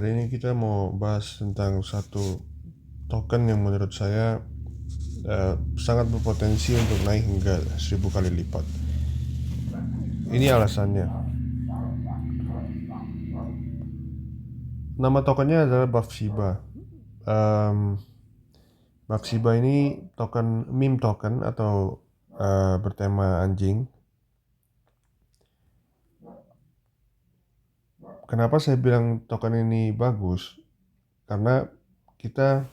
Hari ini kita mau bahas tentang satu token yang menurut saya sangat berpotensi untuk naik hingga 1000 kali lipat. Ini alasannya. Nama tokennya adalah BUFF Shiba. BUFF Shiba ini token meme token atau bertema anjing. Kenapa saya bilang token ini bagus? Karena kita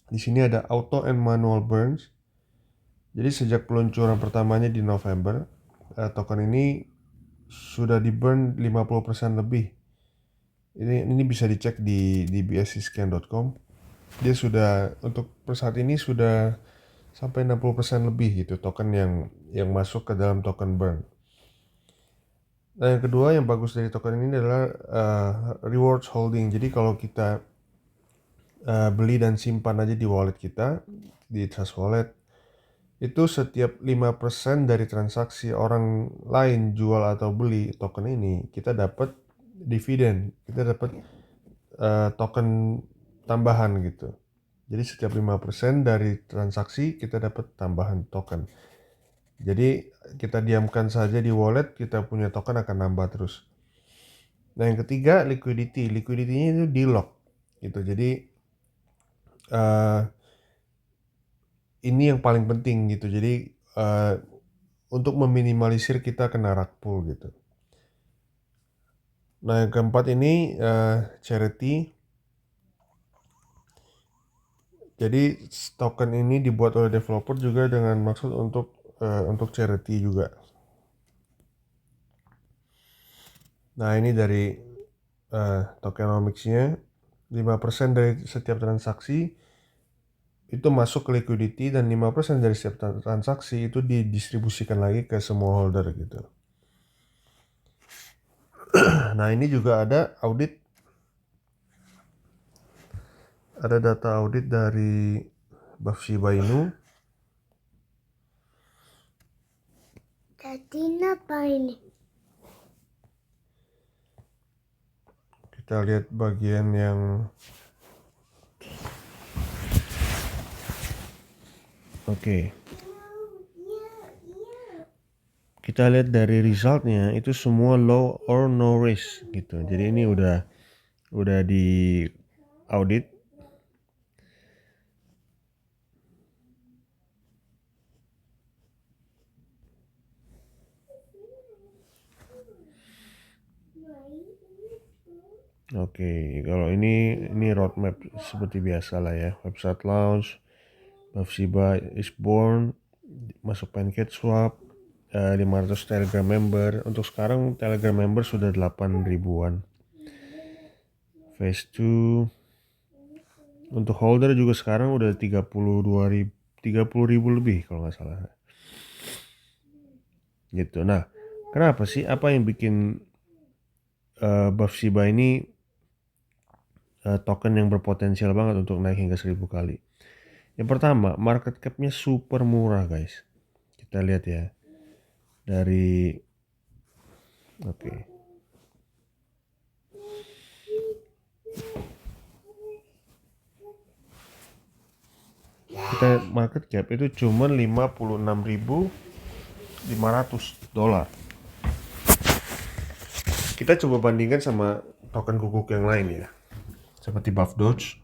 di sini ada auto and manual burns. Jadi sejak peluncuran pertamanya di November, token ini sudah di burn 50% lebih. Ini bisa dicek di bscscan.com. Dia sudah untuk per saat ini sudah sampai 60% lebih gitu token yang masuk ke dalam token burn. Nah, yang kedua yang bagus dari token ini adalah rewards holding. Jadi kalau kita beli dan simpan aja di wallet kita, di Trust Wallet, itu setiap 5% dari transaksi orang lain jual atau beli token ini, kita dapat dividen, kita dapat token tambahan gitu. Jadi setiap 5% dari transaksi kita dapat tambahan token. Jadi kita diamkan saja di wallet, kita punya token akan nambah terus. Nah, yang ketiga liquidity. Liquidity-nya itu di lock gitu. Jadi ini yang paling penting gitu. Jadi untuk meminimalisir kita kena rug pull gitu. Nah, yang keempat ini charity. Jadi token ini dibuat oleh developer juga dengan maksud untuk charity juga. Nah, ini dari tokenomics-nya, 5% dari setiap transaksi itu masuk ke liquidity dan 5% dari setiap transaksi itu didistribusikan lagi ke semua holder gitu. Nah, ini juga ada audit. Ada data audit dari BUFF Shiba Inu. Jadi apa ini? Kita lihat bagian yang Oke. Kita lihat dari resultnya itu semua low or no risk gitu. Jadi ini udah di audit. Oke, kalau ini roadmap seperti biasa lah ya. Website launch, BUFF Shiba is born, masuk PancakeSwap, 500 Telegram member. Untuk sekarang Telegram member sudah 8 ribuan. Phase 2 untuk holder juga sekarang udah 30 ribu lebih kalau nggak salah. Gitu. Nah, kenapa sih? Apa yang bikin BUFF Shiba ini token yang berpotensial banget untuk naik hingga 1000 kali? Yang pertama, market cap-nya super murah guys. Kita lihat ya. Dari kita market cap itu cuma $56.500. Kita coba bandingkan sama token guguk yang lain ya, seperti BUFF Doge.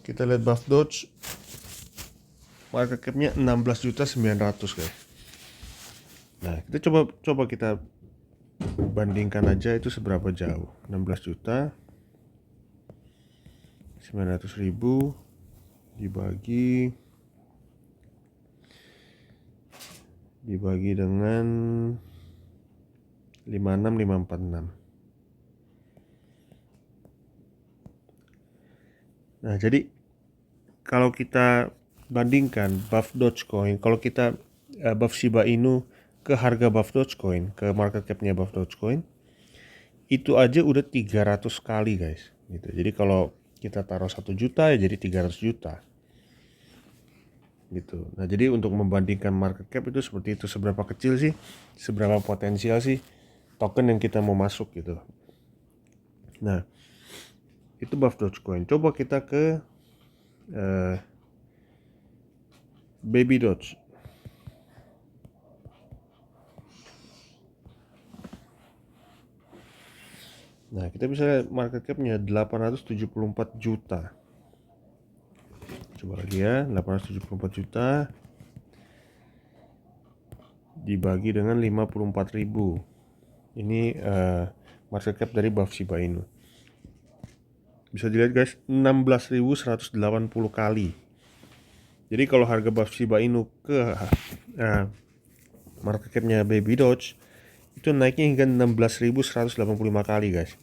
Kita lihat BUFF Doge, market cap-nya 16.900.000 guys. Nah, kita coba kita bandingkan aja itu seberapa jauh. 16.900.000 dibagi dengan 56546. Nah, jadi kalau kita bandingkan BUFF Dogecoin, kalau kita BUFF Shiba Inu ke harga BUFF Dogecoin, ke market cap-nya BUFF Dogecoin, itu aja udah 300 kali guys gitu. Jadi kalau kita taruh 1 juta ya jadi 300 juta. gitu. Nah, jadi untuk membandingkan market cap itu seperti itu, seberapa kecil sih, seberapa potensial sih token yang kita mau masuk gitu. Nah, itu Buff Dogecoin. Coba kita ke Baby Doge. Nah, kita bisa lihat market cap-nya 874 juta. Coba lagi ya, 874 juta dibagi dengan 54.000. Ini market cap dari Buff Shiba Inu. Bisa dilihat guys, 16.180 kali. Jadi kalau harga Buff Shiba Inu ke market cap-nya Baby Doge itu naiknya hingga 16.185 kali guys.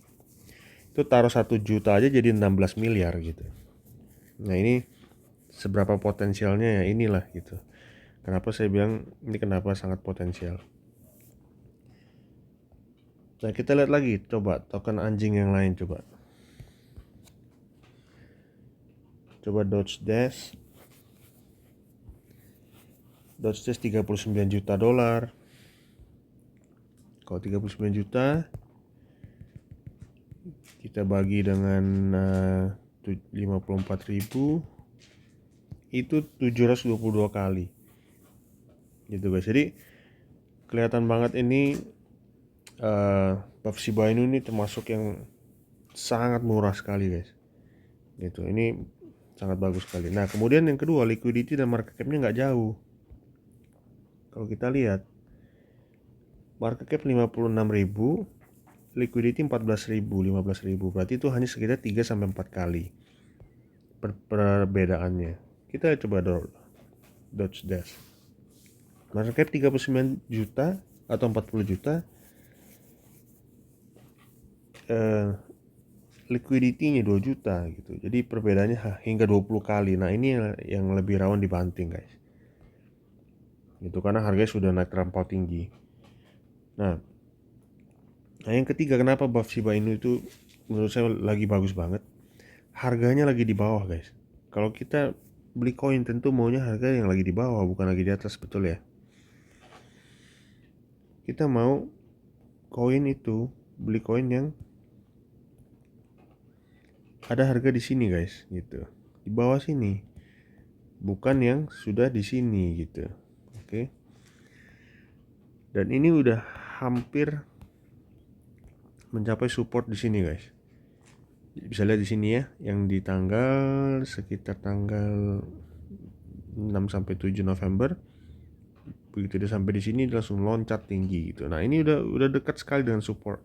Itu taruh 1 juta aja jadi 16 miliar gitu. Nah, ini seberapa potensialnya ya, inilah gitu. Kenapa saya bilang ini kenapa sangat potensial. Nah, kita lihat lagi, coba token anjing yang lain coba. Coba Doge Dash. Doge Dash 39 juta dolar. Kalau 39 juta kita bagi dengan 54.000 itu 722 kali gitu guys. Jadi kelihatan banget ini Buff Shiba Inu ini termasuk yang sangat murah sekali guys gitu. Ini sangat bagus sekali. Nah, kemudian yang kedua, liquidity dan market cap-nya nggak jauh. Kalau kita lihat market cap 56.000, liquidity 14.000, 15.000. Berarti itu hanya sekitar 3-4 kali perbedaannya. Kita coba Doge Dash. Market cap 39 juta atau 40 juta. Liquidity-nya 2 juta gitu. Jadi perbedaannya hingga 20 kali. Nah, ini yang lebih rawan dibanting guys. Gitu, karena harganya sudah naik terlampau tinggi. Nah, yang ketiga, kenapa Buff Shiba Inu itu menurut saya lagi bagus banget? Harganya lagi di bawah guys. Kalau kita beli koin tentu maunya harga yang lagi di bawah, bukan lagi di atas, betul ya? Kita mau koin itu, beli koin yang ada harga di sini guys, gitu. Di bawah sini. Bukan yang sudah di sini gitu. Oke. Dan ini udah hampir mencapai support di sini guys. Bisa lihat di sini ya, yang di tanggal sekitar tanggal 6 sampai 7 November. Begitu dia sampai di sini dia langsung loncat tinggi gitu. Nah, ini udah dekat sekali dengan support.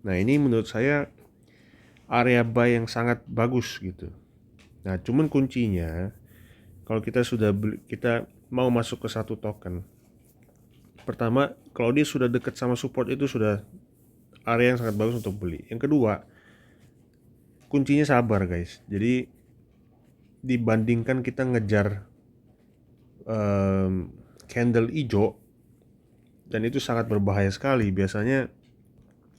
Nah, ini menurut saya area buy yang sangat bagus gitu. Nah, cuman kuncinya kalau kita kita mau masuk ke satu token. Pertama, kalau dia sudah dekat sama support itu sudah area yang sangat bagus untuk beli. Yang kedua, kuncinya sabar guys. Jadi dibandingkan kita ngejar candle hijau, dan itu sangat berbahaya sekali. Biasanya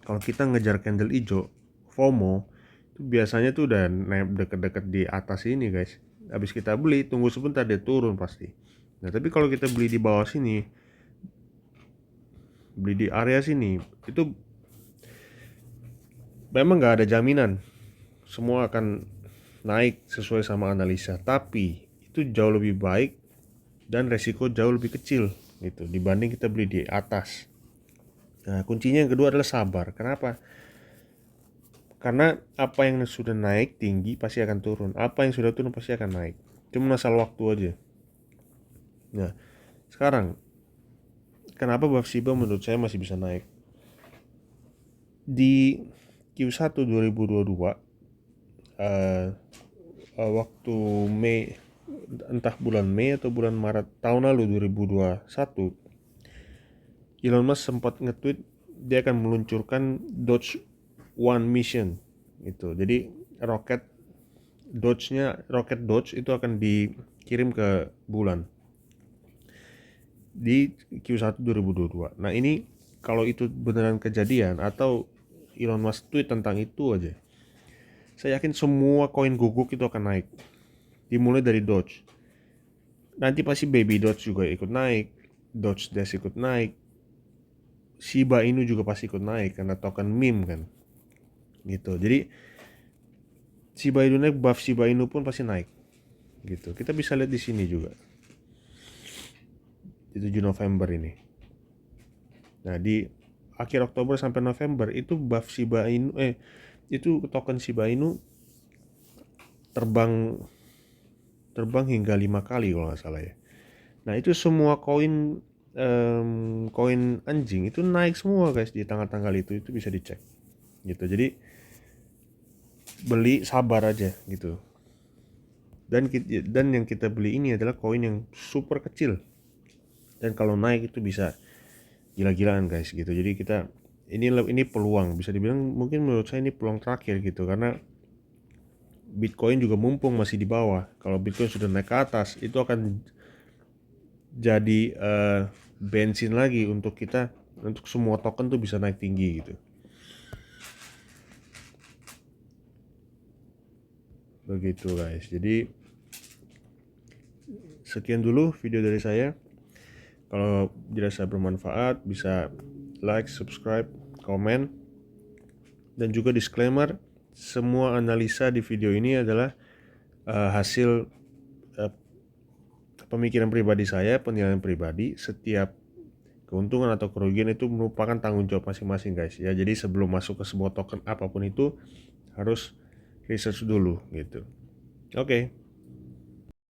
kalau kita ngejar candle hijau, FOMO, itu biasanya tuh udah naik deket-deket di atas ini guys. Habis kita beli, tunggu sebentar dia turun pasti. Nah, tapi kalau kita beli di bawah sini, beli di area sini, itu memang nggak ada jaminan semua akan naik sesuai sama analisa, tapi itu jauh lebih baik dan resiko jauh lebih kecil gitu dibanding kita beli di atas. Nah, kuncinya yang kedua adalah sabar. Kenapa? Karena apa yang sudah naik tinggi pasti akan turun, apa yang sudah turun pasti akan naik. Cuma masalah waktu aja. Nah, sekarang kenapa Buff Shiba menurut saya masih bisa naik? Di Q1 2022 waktu Mei, entah bulan Mei atau bulan Maret tahun lalu 2021, Elon Musk sempat nge-tweet dia akan meluncurkan Doge One Mission gitu. Jadi roket Doge itu akan dikirim ke bulan di Q1 2022. Nah, ini kalau itu beneran kejadian atau Elon Musk tweet tentang itu aja, saya yakin semua koin guguk itu akan naik. Dimulai dari Doge. nanti pasti Baby Doge juga ikut naik, Doge Dash ikut naik, Shiba Inu juga pasti ikut naik karena token meme kan, gitu. Jadi Shiba Inu naik, buff Shiba Inu pun pasti naik, gitu. Kita bisa lihat di sini juga di 7 November ini. Nah di akhir Oktober sampai November itu buff Shiba Inu itu token Shiba Inu terbang hingga 5 kali kalau nggak salah ya. Nah itu semua koin koin anjing itu naik semua guys di tanggal-tanggal itu bisa dicek gitu. Jadi beli sabar aja gitu. Dan yang kita beli ini adalah koin yang super kecil. Dan kalau naik itu bisa gila-gilaan guys gitu. Jadi kita ini peluang, bisa dibilang mungkin menurut saya ini peluang terakhir gitu, karena Bitcoin juga mumpung masih di bawah. Kalau Bitcoin sudah naik ke atas itu akan jadi bensin lagi untuk kita, untuk semua token tuh bisa naik tinggi gitu. Begitu guys. Jadi sekian dulu video dari saya. Kalau dirasa bermanfaat bisa like, subscribe, komen, dan juga disclaimer, semua analisa di video ini adalah hasil pemikiran pribadi saya, penilaian pribadi. Setiap keuntungan atau kerugian itu merupakan tanggung jawab masing-masing guys ya. Jadi sebelum masuk ke sebuah token apapun itu harus research dulu gitu. Oke.